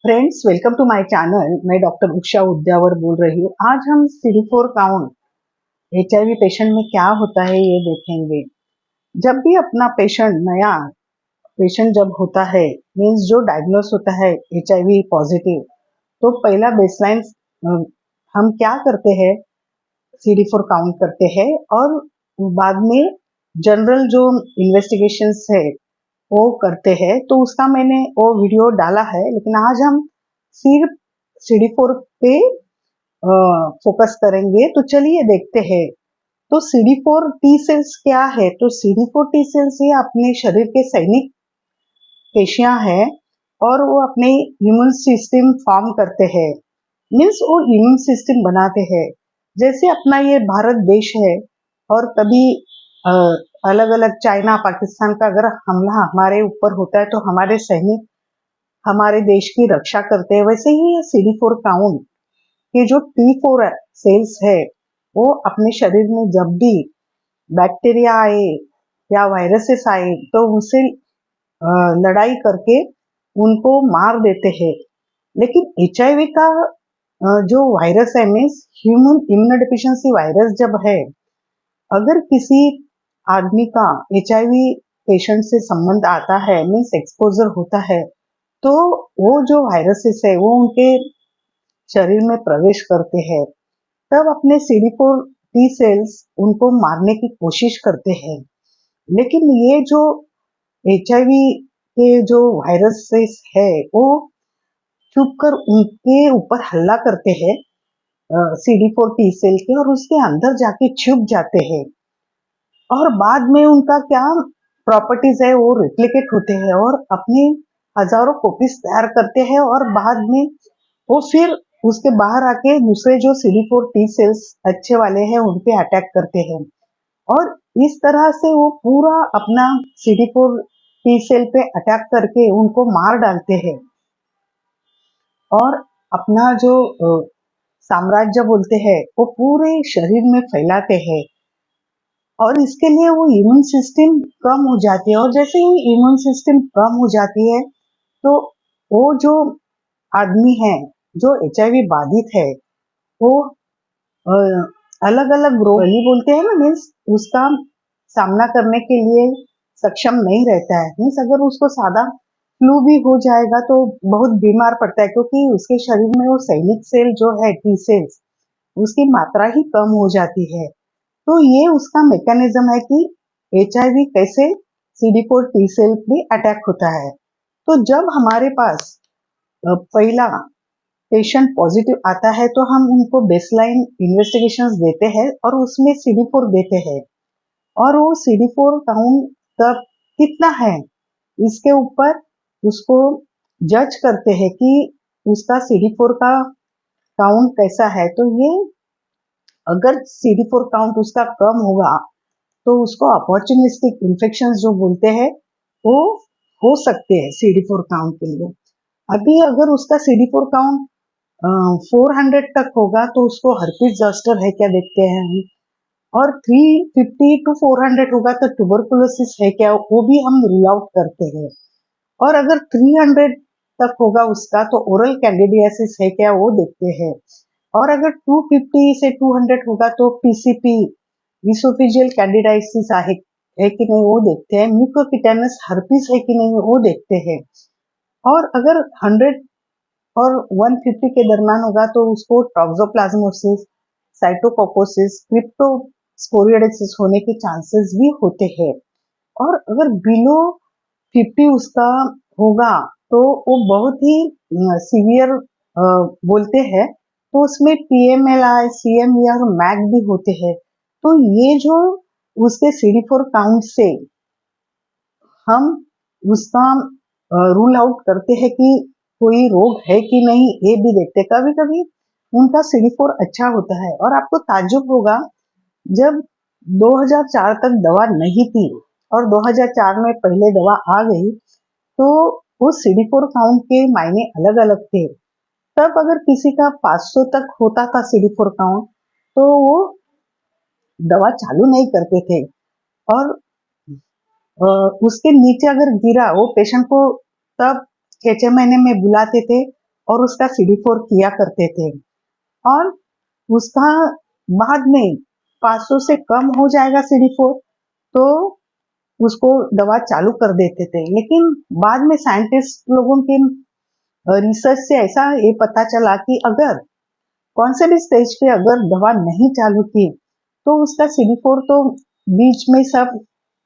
Friends, welcome to my channel. मैं doctor Usha Udyavar बोल रही हूँ। आज हम CD4 काउंट HIV पेशेंट में क्या होता है ये देखेंगे। जब भी अपना पेशेंट नया पेशेंट जब होता है, मीन्स जो डायग्नोस होता है HIV पॉजिटिव, तो पहला बेसलाइन हम क्या करते हैं, CD4 काउंट करते हैं और बाद में जनरल जो इन्वेस्टिगेशंस है वो करते हैं। तो उसका मैंने वो वीडियो डाला है, लेकिन आज हम सिर्फ CD4 पे फोकस करेंगे। तो चलिए देखते हैं। तो CD4 टी सेल्स क्या है? तो CD4 टी सेल्स ये अपने शरीर के सैनिक पेशियां हैं और वो अपने इम्यून सिस्टम फॉर्म करते हैं, मीन्स वो इम्यून सिस्टम बनाते हैं। जैसे अपना ये भारत देश है और कभी अलग अलग चाइना पाकिस्तान का अगर हमला हमारे ऊपर होता है तो हमारे सैनिक हमारे देश की रक्षा करते हैं, वैसे ही ये CD4 काउंट के जो T4 सेल्स है वो अपने शरीर में जब भी बैक्टीरिया आए या वायरसेस आए तो उनसे लड़ाई करके उनको मार देते हैं। लेकिन HIV का जो वायरस है, मीन्स ह्यूमन इम्यूनोडेफिशिएंसी वायरस जब है, अगर किसी आदमी का HIV पेशेंट से संबंध आता है, मीन्स एक्सपोजर होता है, तो वो जो वायरसेस है वो उनके शरीर में प्रवेश करते हैं। तब अपने CD4 टी सेल्स उनको मारने की कोशिश करते हैं। लेकिन ये जो HIV के जो वायरसेस है वो छुप कर उनके ऊपर हमला करते हैं, CD4 टी सेल के, और उसके अंदर जाके छुप जाते हैं और बाद में उनका क्या प्रॉपर्टीज है वो रिप्लिकेट होते हैं और अपने हजारों कॉपीज तैयार करते हैं और बाद में वो फिर उसके बाहर आके दूसरे जो CD4 टी सेल्स अच्छे वाले हैं उन पे अटैक करते हैं और इस तरह से वो पूरा अपना CD4 टी सेल पे अटैक करके उनको मार डालते हैं और अपना जो साम्राज्य बोलते हैं वो पूरे शरीर में फैलाते हैं। और इसके लिए वो इम्यून सिस्टम कम हो जाती है और जैसे ही इम्यून सिस्टम कम हो जाती है तो वो जो आदमी है जो HIV बाधित है वो अलग अलग रोग ही बोलते हैं ना, मीन्स उसका सामना करने के लिए सक्षम नहीं रहता है। मीन्स अगर उसको सादा फ्लू भी हो जाएगा तो बहुत बीमार पड़ता है, क्योंकि उसके शरीर में वो सैनिक सेल जो है टी सेल्स उसकी मात्रा ही कम हो जाती है। तो ये उसका मैकेनिज्म है कि HIV कैसे CD4 टी सेल पे अटैक होता है। तो जब हमारे पास पहला पेशेंट पॉजिटिव आता है तो हम उनको बेसलाइन इन्वेस्टिगेशंस देते हैं और उसमें CD4 देते हैं और वो CD4 काउंट तब कितना है इसके ऊपर उसको जज करते हैं कि उसका CD4 का काउंट कैसा है। तो ये अगर CD4 काउंट उसका कम होगा तो उसको अपॉर्चुनिस्टिक इन्फेक्शन जो बोलते हैं वो हो सकते हैं CD4 काउंट के लिए। अभी अगर उसका CD4 काउंट 400 तक होगा तो उसको हर्पिस जॉस्टर है क्या देखते हैं हम, और 350 टू 400 होगा तो ट्यूबरकुलोसिस है क्या वो भी हम रूल आउट करते हैं। और अगर 300 तक होगा उसका तो ओरल कैंडिडियासिस है क्या वो देखते हैं। और अगर 250 से 200 होगा तो PCP इसोफेजियल कैंडिडाइसिस है कि नहीं वो देखते हैं। म्यूकोक्यूटेनस हर्पिस है कि नहीं वो देखते हैं। और अगर 100 और 150 के दरम्यान होगा तो उसको टॉक्सोप्लाज्मोसिस, साइटोकोकोसिस, क्रिप्टोस्पोरियोडिस होने के चांसेस भी होते हैं। और अगर बिलो 50 उसका होगा तो वो बहुत ही सीवियर बोलते हैं, तो उसमें PMLI, CME और मैग भी होते हैं। तो ये जो उसके CD4 काउंट से हम उसका रूल आउट करते हैं कि कोई रोग है कि नहीं ये भी देखते। कभी कभी उनका CD4 अच्छा होता है और आपको ताज्जुब होगा, जब 2004 तक दवा नहीं थी और 2004 में पहले दवा आ गई तो वो CD4 काउंट के मायने अलग अलग थे। तब अगर किसी का 500 तक होता था CD4 काउंट तो वो दवा चालू नहीं करते थे और उसके नीचे अगर गिरा वो पेशेंट को तब 6 महीने में बुलाते थे और उसका CD4 किया करते थे, और उसका बाद में 500 से कम हो जाएगा CD4 तो उसको दवा चालू कर देते थे। लेकिन बाद में साइंटिस्ट लोगों के रिसर्च से ऐसा ये पता चला कि अगर कौन से भी स्टेज पे अगर दवा नहीं चालू की तो उसका CD4 तो बीच में सब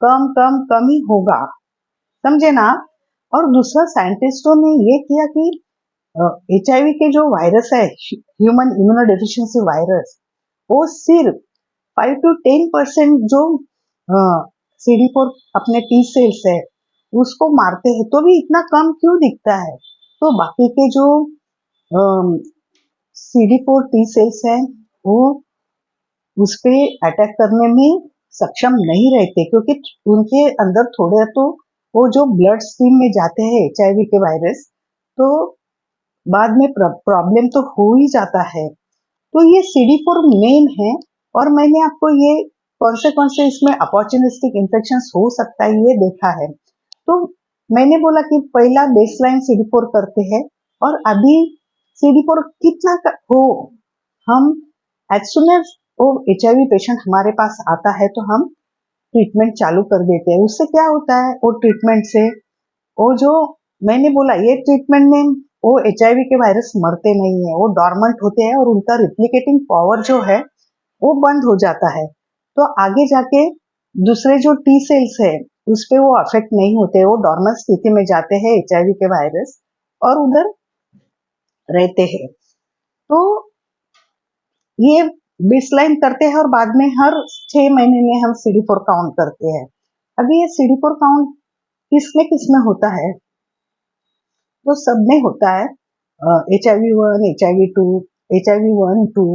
कम कम कम ही होगा, समझे ना। और दूसरा साइंटिस्टों ने ये किया कि HIV के जो वायरस है, ह्यूमन इम्यूनोडेफिशिएंसी वायरस, वो सिर्फ 5 to 10% जो CD4 अपने टी सेल्स है उसको मारते हैं, तो भी इतना कम क्यों दिखता है। तो बाकी के जो CD4 टी सेल्स हैं वो उस पे अटैक करने में सक्षम नहीं रहते, क्योंकि उनके अंदर थोड़े तो वो जो ब्लड स्ट्रीम में जाते हैं HIV के वायरस, तो बाद में प्रॉब्लम तो हो ही जाता है। तो ये CD4 मेन है। और मैंने आपको ये कौन से इसमें अपॉर्चुनिस्टिक इन्फेक्शन हो सकता है ये देखा है। तो मैंने बोला कि पहला बेसलाइन CD4 करते हैं, और अभी CD4 कितना हो, हम एज सुन एज वो HIV पेशेंट हमारे पास आता है तो हम ट्रीटमेंट चालू कर देते हैं। उससे क्या होता है, वो ट्रीटमेंट से वो जो मैंने बोला ये ट्रीटमेंट में वो HIV के वायरस मरते नहीं है, वो डॉर्मेंट होते हैं और उनका रिप्लिकेटिंग पावर जो है वो बंद हो जाता है। तो आगे जाके दूसरे जो टी सेल्स है उस पे वो अफेक्ट नहीं होते, वो डॉर्मेंट स्थिति में जाते हैं HIV के वायरस और उधर रहते हैं। तो ये बेसलाइन करते हैं और बाद में हर 6 महीने में हम CD4 काउंट करते हैं। अभी ये CD4 काउंट किसमें होता है, तो सब में होता है। HIV1, HIV2, HIV1-2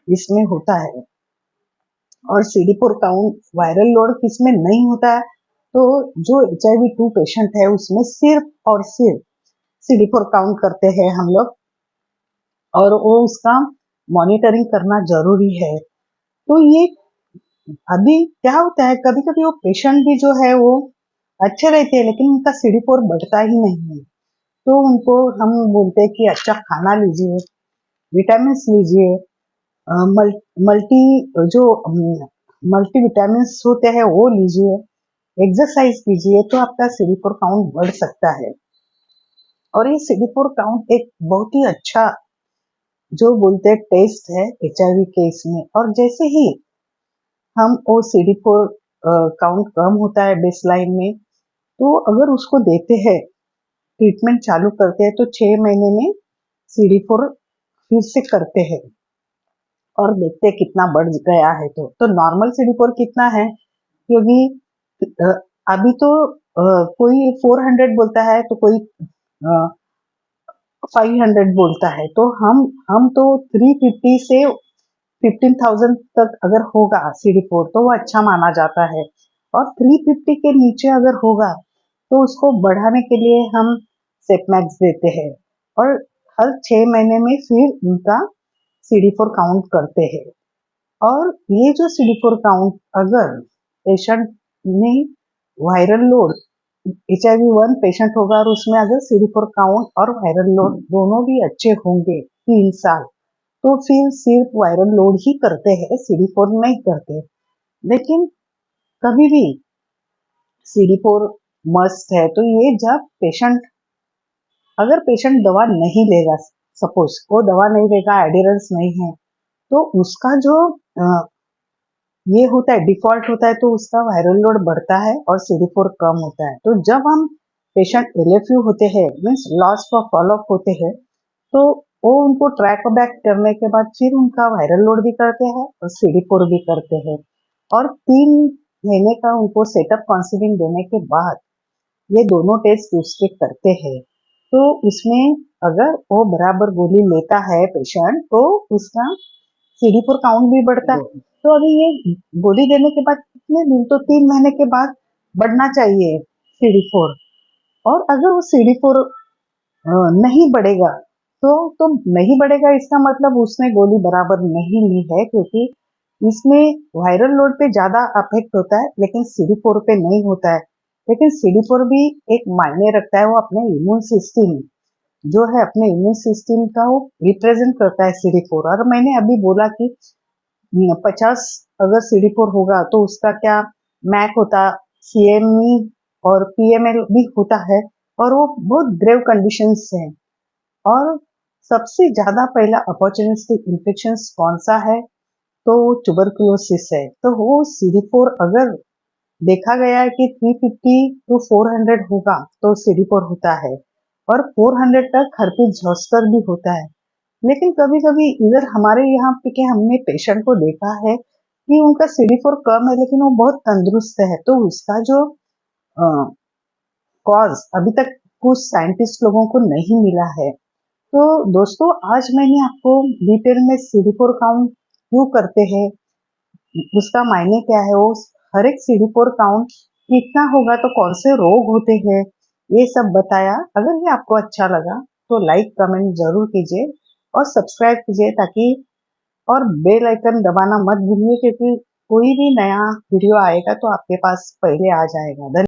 इसमें होता है। और CD4 काउंट वायरल लोड किसमें नहीं होता है, तो जो HIV2 पेशेंट है उसमें सिर्फ और सिर्फ CD4 काउंट करते हैं हम लोग, और वो उसका मॉनिटरिंग करना जरूरी है। तो ये अभी क्या होता है, कभी कभी वो पेशेंट भी जो है वो अच्छे रहते हैं लेकिन उनका CD4 बढ़ता ही नहीं है, तो उनको हम बोलते हैं कि अच्छा खाना लीजिए, विटामिन लीजिए, मल्टी जो मल्टी विटामिन होते हैं वो लीजिए, एक्सरसाइज कीजिए, तो आपका CD4 काउंट बढ़ सकता है। और ये CD4 काउंट एक बहुत ही अच्छा जो बोलते हैं टेस्ट है HIV केस में। और जैसे ही हम वो CD4 काउंट कम होता है बेसलाइन में, तो अगर उसको देते हैं ट्रीटमेंट चालू करते हैं तो 6 महीने में CD4 फिर से करते हैं और देखते हैं कितना बढ़ गया है। तो नॉर्मल CD4 कितना है, क्योंकि अ, अभी तो कोई 400 बोलता है तो कोई 500 बोलता है, तो हम तो 350 से 15,000 तक अगर होगा CD4 तो वो अच्छा माना जाता है। और 350 के नीचे अगर होगा तो उसको बढ़ाने के लिए हम सेपमैक्स देते हैं, और हर 6 महीने में फिर उनका CD4 काउंट करते हैं। और ये जो CD4 काउंट अगर पेशेंट में वायरल लोड HIV1 पेशेंट होगा और उसमें अगर CD4 काउंट और वायरल लोड दोनों भी अच्छे होंगे 3 साल, तो फिर सिर्फ वायरल लोड ही करते हैं, CD4 नहीं करते। लेकिन कभी भी CD4 मस्ट है, तो ये जब पेशेंट अगर पेशेंट दवा नहीं लेगा, सपोज वो दवा नहीं लेगा, एडिरेंस नहीं है, तो उसका जो ये होता है डिफॉल्ट होता है, तो उसका वायरल लोड बढ़ता है और CD4 कम होता है। तो जब हम पेशेंट LFU होते हैं, मीन्स लॉस फॉर फॉलोअप होते हैं, तो वो उनको ट्रैक बैक करने के बाद फिर उनका वायरल लोड भी करते हैं और CD4 भी करते हैं, और 3 महीने का उनको सेटअप काउंसलिंग देने के बाद ये दोनों टेस्ट उसके करते हैं। तो उसमें अगर वो बराबर गोली लेता है पेशेंट तो उसका CD4 काउंट भी बढ़ता है। तो अभी ये गोली देने के बाद कितने दिन, तो 3 महीने के बाद बढ़ना चाहिए CD4। और अगर वो CD4 नहीं बढ़ेगा तो नहीं बढ़ेगा, इसका मतलब उसने गोली बराबर नहीं ली है, क्योंकि इसमें वायरल लोड पे ज्यादा अफेक्ट होता है लेकिन CD4 पे नहीं होता है। लेकिन CD4 भी एक मायने रखता है, वो अपने इम्यून सिस्टम जो है अपने इम्यून सिस्टम का वो रिप्रेजेंट करता है CD4। और मैंने अभी बोला कि 50 अगर CD4 होगा तो उसका क्या मैक होता, CME और PML भी होता है, और वो बहुत ग्रेव कंडीशंस है। और सबसे ज्यादा पहला अपॉर्चुनिस्टिक इन्फेक्शन कौन सा है, तो वो ट्यूबरकुलोसिस है। तो वो CD4 अगर देखा गया है कि 350 टू 400 होगा तो CD4 होता है, और 400 तक हर्पीज ज़ोस्टर भी होता है। लेकिन कभी कभी इधर हमारे यहाँ पे के हमने पेशेंट को देखा है कि उनका CD4 कम है लेकिन वो बहुत तंदुरुस्त है, तो उसका जो कॉज अभी तक कुछ साइंटिस्ट लोगों को नहीं मिला है। तो दोस्तों, आज मैंने आपको डिटेल में CD4 काउंट क्यों करते हैं, उसका मायने क्या है, वो हर एक CD4 काउंट कितना होगा तो कौन से रोग होते हैं, ये सब बताया। अगर ये आपको अच्छा लगा तो लाइक कमेंट जरूर कीजिए और सब्सक्राइब कीजिए, ताकि और बेल आइकन दबाना मत भूलिए, क्योंकि कोई भी नया वीडियो आएगा तो आपके पास पहले आ जाएगा। धन्यवाद।